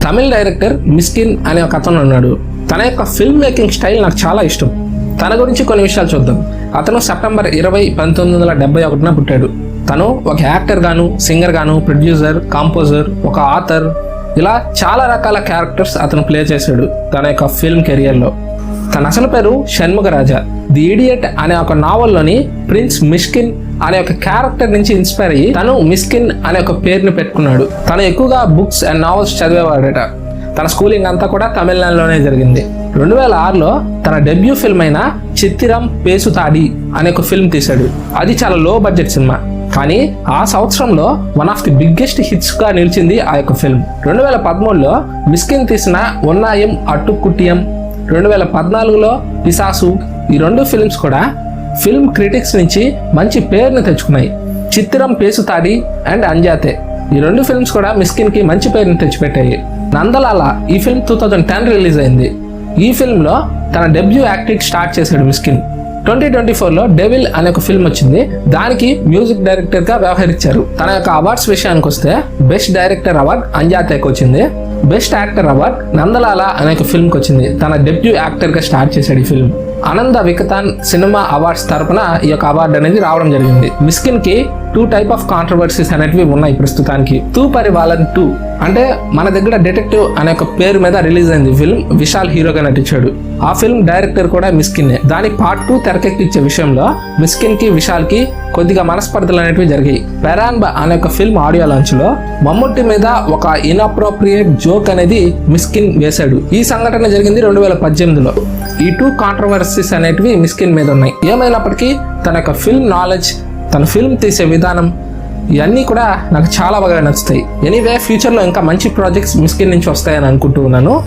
తమిళ director Mysskin అనే ఒక అతను ఉన్నాడు. తన యొక్క ఫిల్మ్ మేకింగ్ స్టైల్ నాకు చాలా ఇష్టం. తన గురించి కొన్ని విషయాలు చూద్దాం. అతను సెప్టెంబర్ 20, 1971 పుట్టాడు. తను ఒక యాక్టర్ గాను, సింగర్ గాను, ప్రొడ్యూసర్, కాంపోజర్, ఒక ఆథర్, ఇలా చాలా రకాల క్యారెక్టర్స్ అతను ప్లే చేశాడు తన యొక్క ఫిల్మ్ కెరియర్లో. తన అసలు పేరు షణ్ముగరాజా. ది ఇడియట్ అనే ఒక నావల్లోని ప్రిన్స్ మిస్కిన్ అనే ఒక క్యారెక్టర్ నుంచి ఇన్స్పైర్ అయ్యి తను మిస్కిన్ అనే ఒక పేరుని పెట్టుకున్నాడు. తను ఎక్కువగా బుక్స్ అండ్ నావల్స్ చదివేవాడట. తన స్కూలింగ్ అంతా కూడా తమిళనాడులోనే జరిగింది. 2006లో తన డెబ్యూ ఫిల్మ్ అయిన చిత్తిరం పేసుతాడి అనే ఒక ఫిల్మ్ తీశాడు. అది చాలా లో బడ్జెట్ సినిమా, కానీ ఆ సంవత్సరంలో one of the biggest hits గా నిలిచింది ఆ యొక్క ఫిల్మ్. 2013లో మిస్కిన్ తీసిన ఉన్నాయం అట్టుకుట్టియం, 2014లో పిసాసు, ఈ రెండు ఫిల్మ్స్ కూడా ఫిల్మ్ క్రిటిక్స్ నుంచి మంచి పేరుని తెచ్చుకున్నాయి. చిత్తిరం పేసుతాడి అండ్ అంజాతే, ఈ రెండు ఫిల్మ్స్ కూడా మిస్కిన్ కి మంచి పేరుని తెచ్చిపెట్టాయి. నందలాల ఈ ఫిల్మ్ 2010 రిలీజ్ అయింది. ఈ ఫిల్మ్ లో తన డెబ్యూ యాక్టింగ్ స్టార్ట్ చేశాడు మిస్కిన్. 2024లో డెవిల్ అనే ఒక ఫిల్మ్ వచ్చింది. దానికి మ్యూజిక్ డైరెక్టర్ గా వ్యవహరించారు. తన యొక్క అవార్డ్స్ విషయానికి వస్తే బెస్ట్ డైరెక్టర్ అవార్డ్ అంజాతేకి వచ్చింది. బెస్ట్ యాక్టర్ అవార్డ్ నందలాల అనే ఒక ఫిల్మ్ కి వచ్చింది. తన డెబ్యూ యాక్టర్ గా స్టార్ట్ చేశాడు ఈ ఫిల్మ్. ఆనంద వికతాన్ సినిమా అవార్డ్స్ తరపున ఈ యొక్క అవార్డు అనేది రావడం జరిగింది. మిస్కిన్ కి 2 టైప్ ఆఫ్ కాంట్రవర్సీస్ అనేటివి ఉన్నాయి ప్రస్తుతానికి. తూ పరివాలన్ 2 అంటే మన దగ్గర డిటెక్టివ్ అనే ఒక పేరు మీద రిలీజ్ అయింది ఫిల్మ్. విశాల్ హీరోగా నటించాడు. ఆ ఫిల్మ్ డైరెక్టర్ కూడా మిస్కిన్నే. దాని పార్ట్ 2 తెరకెక్కించే విషయంలో మిస్కిన్ కి విశాల్ కి కొద్దిగా మనస్పర్ధలు అనేటివి జరిగాయి. పెరాన్బా అనే ఒక ఫిల్మ్ ఆడియో లాంచ్ లో మమ్ముట్టి మీద ఒక ఇన్అప్రోప్రియేట్ జోక్ అనేది మిస్కిన్ వేశాడు. ఈ సంఘటన జరిగింది 2018లో. ఈ 2 కాంట్రవర్సీస్ అనేటివి మిస్కిన్ మీద ఉన్నాయి. ఏమైనప్పటికీ తన యొక్క ఫిల్మ్ నాలెడ్జ్, తన ఫిల్మ్ తీసే విధానం, ఇవన్నీ కూడా నాకు చాలా బాగా నచ్చుతాయి. ఎనీవే ఫ్యూచర్లో ఇంకా మంచి ప్రాజెక్ట్స్ మిస్కిన్ నుంచి వస్తాయని అనుకుంటూ ఉన్నాను.